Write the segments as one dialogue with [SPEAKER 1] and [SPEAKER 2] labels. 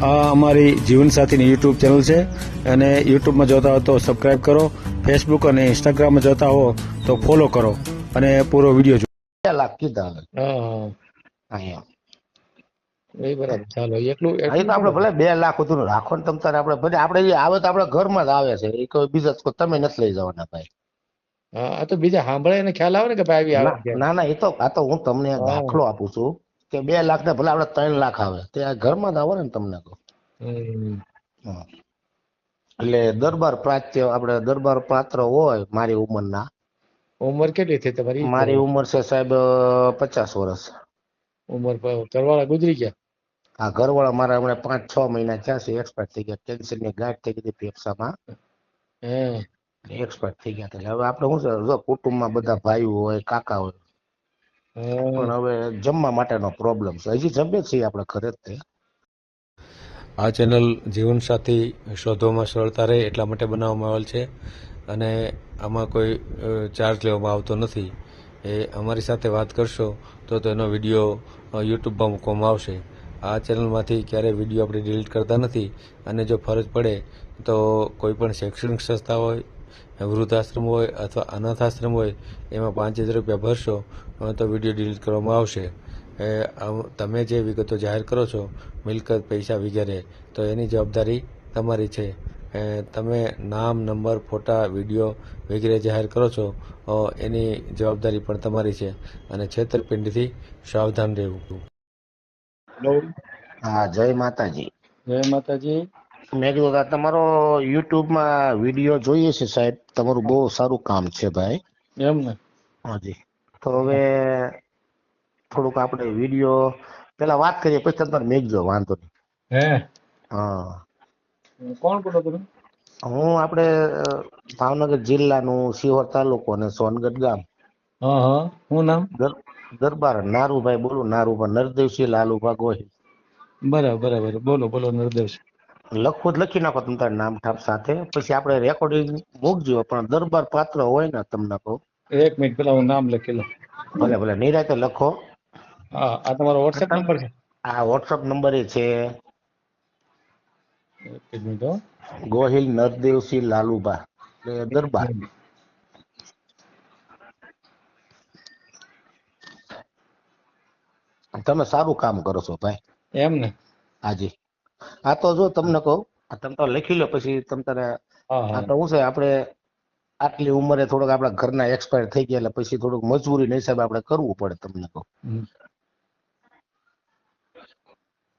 [SPEAKER 1] આ અમારી જીવનસાથીની YouTube channel છે અને યુટ્યુબમાં જોતા હો તો સબસ્ક્રાઇબ કરો, ફેસબુક અને ઇન્સ્ટાગ્રામમાં જોતા હો તો ફોલો કરો અને પૂરો વિડીયો જુઓ.
[SPEAKER 2] 2 લાખ કીધા હવે
[SPEAKER 3] હા
[SPEAKER 2] અહીંયા.
[SPEAKER 3] એ બરાબર. ચાલો એટલું
[SPEAKER 2] અહીં તો આપણે
[SPEAKER 3] એટલું
[SPEAKER 2] ભલે 2 લાખ સુધી રાખો ને તમ તારે આપણે ભલે આપણે જે આવે તો આપણે ઘરમાં જ આવે છે એ કોઈ બીજા કોઈ તમે નથી લઈ જવાના ભાઈ.
[SPEAKER 3] હા આ તો બીજા સાંભળે એને ખ્યાલ આવે ને કે ભાઈ આવી આવે છે.
[SPEAKER 2] ના ના એ તો આ તો હું તમને
[SPEAKER 3] હા.
[SPEAKER 2] દાખલો આપું છું કે 2 લાખ ને ભલે આપણે 3 લાખ આવે તે આ ઘરમાં જ આવે ને તમને કહું. હા. એટલે દરબાર પ્રાચ્ય આપણે દરબાર પાત્ર હોય મારી ઉંમરના.
[SPEAKER 3] ઉંમર કેટલી થઈ તમારી?
[SPEAKER 2] મારી ઉંમર છે સાહેબ 50 વર્ષ.
[SPEAKER 3] ઉંમર ઘરવાળા ગુજરી ગયા?
[SPEAKER 2] આ ઘરવાળા મારા હમણાં 5-6 મહિના થયા છે એક્સપાયર થઈ ગયા. કેન્સરની ગાંઠ થઈ ગઈ ફેફસામાં. એક્સપાયર થઈ ગયા હતા. હવે આપણે શું છે જો કુટુંબમાં બધા ભાઈઓ હોય કાકા હોય પણ હવે જમવા માટેનો પ્રોબ્લેમ છે. હજી જમે છીએ આપણે ઘરે જ તે.
[SPEAKER 1] આ ચેનલ જીવનસાથી શોધવામાં સરળતા રહે એટલા માટે બનાવવામાં આવેલ છે અને આમાં કોઈ ચાર્જ લેવામાં આવતો નથી. એ અમારી સાથે વાત કરશો તો તેનો વિડીયો યુટ્યુબમાં મૂકવામાં આવશે. આ ચેનલમાંથી ક્યારેય વિડીયો આપણે ડિલીટ કરતા નથી અને જો ફરજ પડે તો કોઈ પણ શૈક્ષણિક સંસ્થા હોય, વૃદ્ધાશ્રમ હોય અથવા અનાથાશ્રમ હોય એમાં 5000 રૂપિયા ભરશો તો વિડીયો ડિલીટ કરવામાં આવશે. તમે જે વિગતો જાહેર કરો છો મિલકત, પૈસા વગેરે તો એની જવાબદારી તમારી છે. તમે નામ, નંબર, ફોટા, વિડીયો વગેરે જાહેર કરો છો એની જવાબદારી પણ તમારી છે અને છેતરપિંડીથી સાવધાન રહેવું.
[SPEAKER 3] હેલો,
[SPEAKER 2] હા જય માતાજી.
[SPEAKER 3] જય માતાજી.
[SPEAKER 2] મેં કીધું કે તમારો યુટ્યુબમાં વિડીયો જોઈએ છે સાહેબ. તમારું બહુ સારું કામ છે ભાઈ.
[SPEAKER 3] એમ ને?
[SPEAKER 2] હાજી. તો હવે થોડુંક આપણે વિડીયો પેલા વાત કરીએ પછી તમારે મેકજો વાંધો નહીં.
[SPEAKER 3] હે
[SPEAKER 2] હા
[SPEAKER 3] કોણ બોલો તમે?
[SPEAKER 2] હું આપણે ભાવનગર જિલ્લાનું સિહોર તાલુકો અને સોનગઢ ગામ.
[SPEAKER 3] હા હા શું નામ?
[SPEAKER 2] દરબાર નારુભાઈ બોલું. નારુભાઈ નરદેવસિંહ લાલુભા ગોહિલ.
[SPEAKER 3] બરાબર બરાબર. બોલો બોલો નરદેવ.
[SPEAKER 2] લખવું જ લખી નાખો તમારા નામ ઠાપ સાથે પછી આપણે રેકોર્ડિંગ મૂકજો પણ દરબાર પાત્ર હોય ને તમને કહું.
[SPEAKER 3] 1 મિનિટ પેલા હું નામ લખી લઉં.
[SPEAKER 2] ભલે ભલે નિરાતે લખો.
[SPEAKER 3] હા આ તમારો વોટ્સએપ નંબર છે?
[SPEAKER 2] આ વોટ્સઅપ નંબર એ છે.
[SPEAKER 3] 1 મિનિટ હો.
[SPEAKER 2] ગોહિલ નરદેવસિંહ લાલુભા એટલે દરબાર. તમે સારું કામ કરો છો ભાઈ.
[SPEAKER 3] એમ ને?
[SPEAKER 2] હાજી. આ તો જો તમને કહું તમે તો લખી લો પછી તમ તારે.
[SPEAKER 3] હા
[SPEAKER 2] આ
[SPEAKER 3] હા
[SPEAKER 2] તો શું છે આપણે આટલી ઉંમરે થોડોક આપણા ઘરના એક્સપાયર થઈ ગયા એટલે પછી થોડુંક મજબૂરી હિસાબે આપણે કરવું પડે તમને કહું.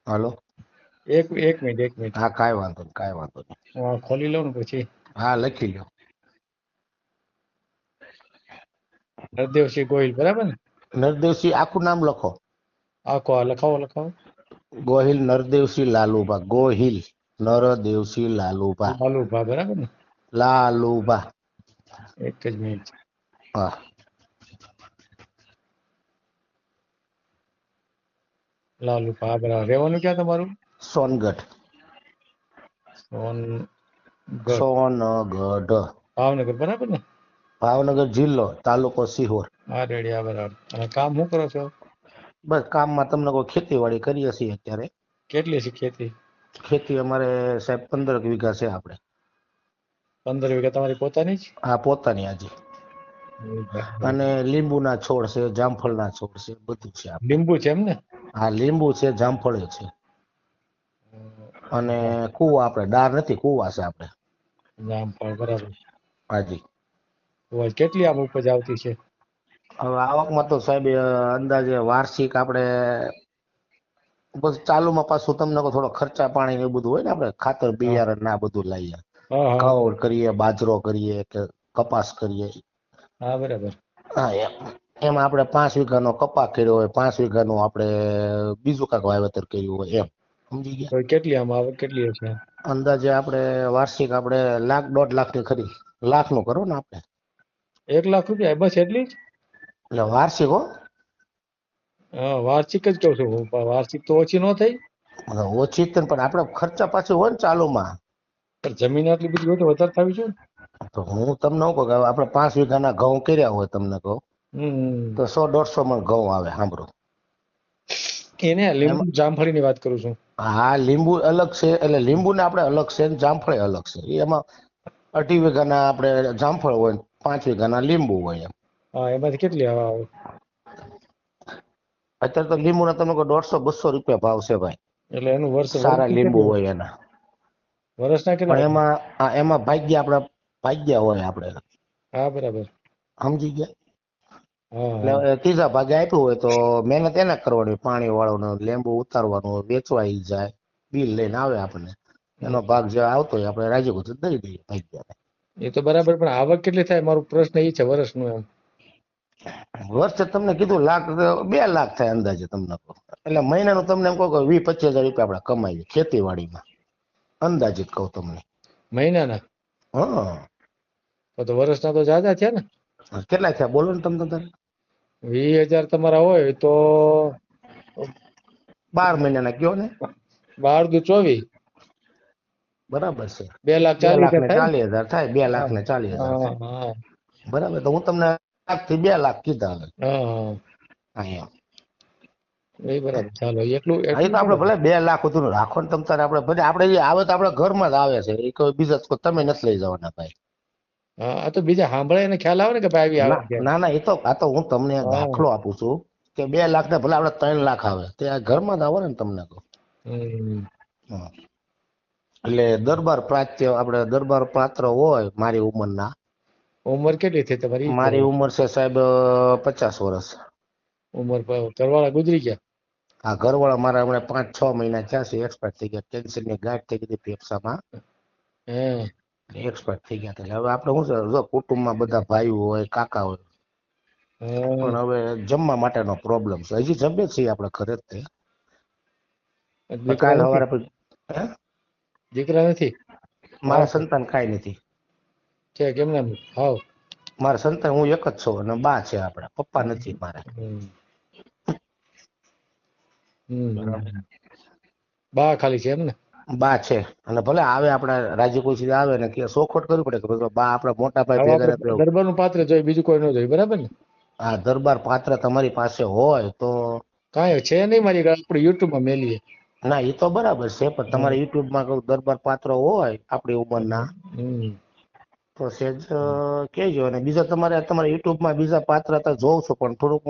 [SPEAKER 2] હાલો.
[SPEAKER 3] એક મિનિટ.
[SPEAKER 2] હા કાંઈ વાંધો નહીં કાંઈ વાંધો નહીં.
[SPEAKER 3] હું આ ખોલી લઉં ને પછી.
[SPEAKER 2] હા લખી લો.
[SPEAKER 3] નરદેવસિંહ ગોહિલ બરાબર ને?
[SPEAKER 2] નરદેવસિંહ આખું નામ લખો.
[SPEAKER 3] આખો આ લખાવો.
[SPEAKER 2] ગોહિલ નરદેવસિંહ લાલુભા. ગોહિલ નરદેવસિંહ લાલુભા.
[SPEAKER 3] લાલુભા બરાબર ને?
[SPEAKER 2] લાલુભા.
[SPEAKER 3] એક જ મિનિટ.
[SPEAKER 2] હા.
[SPEAKER 3] લાલુભા બરાબર. રહેવાનું ક્યાં તમારું?
[SPEAKER 2] સોનગઢ.
[SPEAKER 3] સોનગઢ.
[SPEAKER 2] સોનગઢ.
[SPEAKER 3] ભાવનગર બરાબર ને?
[SPEAKER 2] ભાવનગર જિલ્લો, તાલુકો સિહોર.
[SPEAKER 3] હા રેડી. આ બરાબર. અને કામ શું કરો છો?
[SPEAKER 2] બસ કામમાં તમને કોઈ ખેતીવાડી કરીએ છીએ અત્યારે.
[SPEAKER 3] કેટલી છે ખેતી?
[SPEAKER 2] ખેતી અમારે સાહેબ 15 વીઘા છે આપણે.
[SPEAKER 3] 15 વીઘા તમારી પોતાની જ?
[SPEAKER 2] આ પોતાની હાજી. અને લીંબુના છોડ છે, જામફળના છોડ છે, બધું છે આપણે.
[SPEAKER 3] લીંબુ છે એમ ને?
[SPEAKER 2] હા લીંબુ છે, જામફળ છે અને કુવા આપણે ડાર નથી કુવા છે આપણે.
[SPEAKER 3] જામફળ બરાબર.
[SPEAKER 2] હાજી.
[SPEAKER 3] કેટલી આમ ઉપજ આવતી છે?
[SPEAKER 2] હવે આવકમાં તો સાહેબ અંદાજે વાર્ષિક આપણે બસ ચાલુમાં પાછું તમને થોડો ખર્ચા પાણી ને એવું બધું હોય ને આપણે ખાતર બિયારણ ના બધું લઈએ. ઘઉં કરીએ, બાજરો કરીએ કે કપાસ કરીએ.
[SPEAKER 3] હા બરાબર.
[SPEAKER 2] હા એમાં આપણે 5 વીઘાનો કપા કર્યો હોય, 5 વીઘાનું આપણે બીજું કાંઈક વાવેતર કર્યું હોય એમ. સમજી ગયા?
[SPEAKER 3] તો કેટલી આમ આવક કેટલી છે?
[SPEAKER 2] અંદાજે આપણે વાર્ષિક આપણે 1,00,000-1.5 લાખની ખરી. લાખનું કરો ને આપણે.
[SPEAKER 3] 1 લાખ રૂપિયા બસ એટલી જ?
[SPEAKER 2] એટલે વાર્ષિક હો.
[SPEAKER 3] હા વાર્ષિક જ કહું છું. વાર્ષિક તો ઓછી ન થઈ?
[SPEAKER 2] ઓછી જ પણ આપણે ખર્ચા પાછું હોય ને ચાલુમાં.
[SPEAKER 3] પણ જમીન આટલી બધી હોય તો વધારે થવી છે ને?
[SPEAKER 2] તો હું તમને કહું કે આપણે 5 વીઘાના ઘઉં કર્યા હોય તમને કહું તો 100-150 મણ ઘઉં આવે. સાંભળો
[SPEAKER 3] એને લીંબુ જામફળીની વાત કરું છું.
[SPEAKER 2] હા લીંબુ અલગ છે, એટલે લીંબુ ને આપણે અલગ છે ને જામફળ અલગ છે. એમાં 2.5 વીઘાના આપણે જામફળ હોય ને 5 વીઘાના લીંબુ હોય એમ.
[SPEAKER 3] હા, એમાંથી કેટલી હવા આવે?
[SPEAKER 2] અત્યારે તો લીંબુના તમને 150-200 રૂપિયા ભાવ છે ભાઈ.
[SPEAKER 3] એટલે એનું
[SPEAKER 2] સારા
[SPEAKER 3] વર્ષનું
[SPEAKER 2] લીંબુ
[SPEAKER 3] કેટલું?
[SPEAKER 2] હોય એના.
[SPEAKER 3] વર્ષના
[SPEAKER 2] પણ
[SPEAKER 3] કેટલા?
[SPEAKER 2] એમાં ભાગ્યા હોય આપણે.
[SPEAKER 3] હા, બરાબર.
[SPEAKER 2] સમજી ગયા?
[SPEAKER 3] હા, હા.
[SPEAKER 2] એટલે ત્રીજા ભાગે આપ્યું હોય તો મહેનત એને કરવાની, પાણી વાળવાનું, લીંબુ ઉતારવાનું, વેચવાઈ જાય, બિલ લઈને આવે આપણને. એનો ભાગ જે આવતો હોય આપણે રાજી ખુશી દઈ દઈએ ભાગ્યાને.
[SPEAKER 3] એ તો બરાબર, પણ આવક કેટલી થાય? મારો પ્રશ્ન એ છે વર્ષનું એમ.
[SPEAKER 2] વર્ષે તમને કીધું 2 લાખ થાય અંદાજે તમને કહું. એટલે મહિનાનું તમને એમ કહું કે 20-25 હજાર રૂપિયા આપણે કમાઈએ ખેતીવાડીમાં, અંદાજિત કહું તમને.
[SPEAKER 3] મહિનાના?
[SPEAKER 2] હા.
[SPEAKER 3] તો વર્ષના તો જ્યાદા થયા ને.
[SPEAKER 2] કેટલા થયા બોલો ને તમે તારે?
[SPEAKER 3] 20,000 તમારા હોય તો
[SPEAKER 2] 12 મહિનાના કયો ને.
[SPEAKER 3] 12 દુ 24.
[SPEAKER 2] બરાબર છે.
[SPEAKER 3] 2,40,000 થાય ને?
[SPEAKER 2] 2,40,000 થાય. 2,40,000 થાય.
[SPEAKER 3] હા.
[SPEAKER 2] બરાબર, તો હું તમને 1 થી 2 લાખ કીધા હવે.
[SPEAKER 3] હા,
[SPEAKER 2] અહીંયા
[SPEAKER 3] એ બરાબર. ચાલો, એટલું
[SPEAKER 2] એ તો
[SPEAKER 3] એટલું
[SPEAKER 2] આપણે
[SPEAKER 3] બરાબર.
[SPEAKER 2] ભલે 2 લાખ સુધીનું રાખો ને તમ તારે, આપણે જે આવે તો આપણા ઘરમાં જ આવે છે. એ કોઈ બીજા તમે નથી લઈ જવાના ભાઈ.
[SPEAKER 3] હા, આ તો બીજા સાંભળે એને ખ્યાલ આવે ને કે ભાઈ આવી
[SPEAKER 2] ના
[SPEAKER 3] આવે છે.
[SPEAKER 2] ના ના, આ તો હું તમને
[SPEAKER 3] હા.
[SPEAKER 2] દાખલો આપું છું કે 2 લાખ ને ભલે આપણે 3 લાખ આવે તે આ ઘરમાં જ આવે ને તમને કહું.
[SPEAKER 3] હમ.
[SPEAKER 2] હા. એટલે દરબાર પાત્ર હોય મારી ઉંમરના.
[SPEAKER 3] ઉંમર કેટલી થઈ તમારી?
[SPEAKER 2] મારી ઉંમર છે સાહેબ 50 વર્ષ.
[SPEAKER 3] ઉંમર ઘરવાળા ગુજરી ગયા?
[SPEAKER 2] આ ઘરવાળા મારા હમણાં 5-6 મહિના થયા છે, એક્સપાયર થઈ ગયા. કેન્સરની ગાંઠ થઈ ગઈ ફેફસામાં,
[SPEAKER 3] હે.
[SPEAKER 2] એક્સપાયર થઈ ગયા. એટલે હવે આપણે શું છે, જો કુટુંબમાં બધા ભાઈઓ હોય, કાકા હોય,
[SPEAKER 3] હા.
[SPEAKER 2] પણ હવે જમવા માટેનો પ્રોબ્લેમ છે. હજી જમે છીએ આપણે ઘરે જ તે.
[SPEAKER 3] દીકરા
[SPEAKER 2] કાલ
[SPEAKER 3] નથી?
[SPEAKER 2] સવારે હે?
[SPEAKER 3] દીકરા નથી? હા.
[SPEAKER 2] મારા સંતાન કાંઈ નથી.
[SPEAKER 3] છે કેમ નામ? હાવ.
[SPEAKER 2] મારા સંતાન હું એક જ છું અને બા છે આપણે, પપ્પા નથી મારે. બરાબર.
[SPEAKER 3] બા ખાલી છે એમ ને?
[SPEAKER 2] બા છે, અને ભલે આવે આપણે રાજી ખુશી આવે ને કે સોખવટ કરવી પડે કે ભાઈ બા આપણા મોટા ભાઈ
[SPEAKER 3] હવે
[SPEAKER 2] ભેગા
[SPEAKER 3] આપણે
[SPEAKER 2] નથી.
[SPEAKER 3] દરબારનું પાત્ર જોઈએ, બીજું કોઈ ન જોઈએ, બરાબર ને?
[SPEAKER 2] આ દરબાર પાત્ર તમારી પાસે હોય તો
[SPEAKER 3] કાંઈ છે નહીં મારી આપણે યુટ્યુબમાં મેલીએ.
[SPEAKER 2] ના એ તો બરાબર છે, પણ તમારે યુટ્યુબમાં કહું દરબાર પાત્ર હોય આપણી ઉંમરના
[SPEAKER 3] હમ.
[SPEAKER 2] તો સેજ કહેજો. અને બીજા તમારા યુટ્યુબમાં બીજા પાત્ર તો જોઉં છું, પણ થોડુંક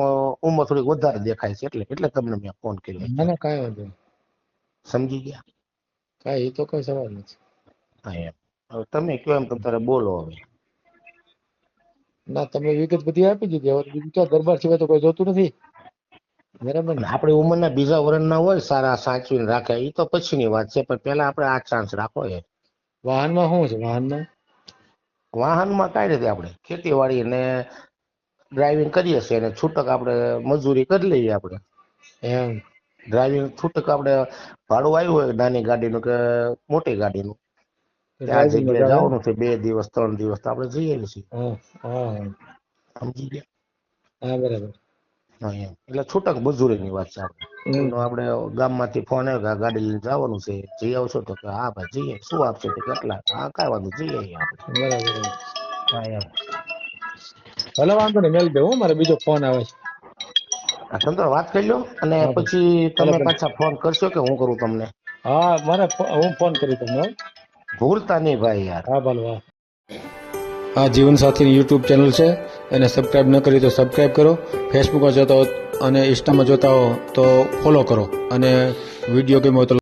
[SPEAKER 2] ઉંમર થોડીક વધારે દેખાય છે, એટલે તમને મેં ફોન કર્યો
[SPEAKER 3] ના
[SPEAKER 2] અત્યારે.
[SPEAKER 3] ના, કાંઈ વાંધો નહીં.
[SPEAKER 2] સમજી ગયા?
[SPEAKER 3] કાંઈ એ તો કઈ સવાલ નથી.
[SPEAKER 2] હા એમ. હવે તમે કયો એમ તમારે બોલો હવે.
[SPEAKER 3] ના, તમે વિગત બધી આપી દીધી. હવે બીજું તો દરબાર સિવાય તો કોઈ જોતું નથી, બરાબર ને?
[SPEAKER 2] અને આપણી ઉંમરના બીજા વર્ણના હોય સારા સાચવીને રાખે એ તો પછીની વાત છે, પણ પેલા આપણે આ ચાન્સ રાખો.
[SPEAKER 3] વાહનમાં શું છે? વાહનમાં
[SPEAKER 2] વાહનમાં કાંઈ નથી, આપણે ખેતીવાડી ને ડ્રાઇવિંગ કરીએ છીએ અને છૂટક આપણે મજૂરી કરી લઈએ. આપણે
[SPEAKER 3] એમ
[SPEAKER 2] ડ્રાઇવિંગ છૂટક આપણે ભાડું આવ્યું હોય નાની ગાડીનું કે મોટી ગાડીનું, ત્યાં
[SPEAKER 3] ડ્રાઇવિંગમાં
[SPEAKER 2] જગ્યાએ
[SPEAKER 3] જાવ એમ?
[SPEAKER 2] જવાનું છે 2 દિવસ 3 દિવસ તો આપણે જઈએ છીએ.
[SPEAKER 3] હા, હા,
[SPEAKER 2] સમજી ગયા?
[SPEAKER 3] હા, બરાબર.
[SPEAKER 2] હા એમ. એટલે છૂટક મજૂરીની વાત છે. આપણે ગામમાંથી ફોન આવ્યો કે આ ગાડી લઈને જવાનું છે, જઈ આવશો? તો કે હા ભાઈ જઈએ. શું આપશો? તો કેટલા? હા કાંઈ વાંધો, જઈએ આપણે.
[SPEAKER 3] બરાબર.
[SPEAKER 2] હા એમ.
[SPEAKER 3] ભલે, વાંધો નહીં, મેલ દે. મારે બીજો ફોન આવે છે.
[SPEAKER 2] તમે તો વાત કરી લો અને
[SPEAKER 3] હા ભાઈ,
[SPEAKER 2] પછી
[SPEAKER 3] ભલે
[SPEAKER 2] તમે
[SPEAKER 3] ભલે.
[SPEAKER 2] પાછા ફોન કરશો કે હું કરું તમને?
[SPEAKER 3] હા, હું ફોન કરું તમને.
[SPEAKER 2] ભૂલતા નહીં ભાઈ યાર.
[SPEAKER 3] હા, ભલે. હા.
[SPEAKER 1] આ જીવનસાથીની યુટ્યુબ ચેનલ છે, એને સબસ્ક્રાઈબ ન કરી તો સબસ્ક્રાઈબ કરો. ફેસબુકમાં જોતા હો અને ઇન્સ્ટામાં જોતા હો તો ફોલો કરો, અને વિડીયો ગમ્યો તો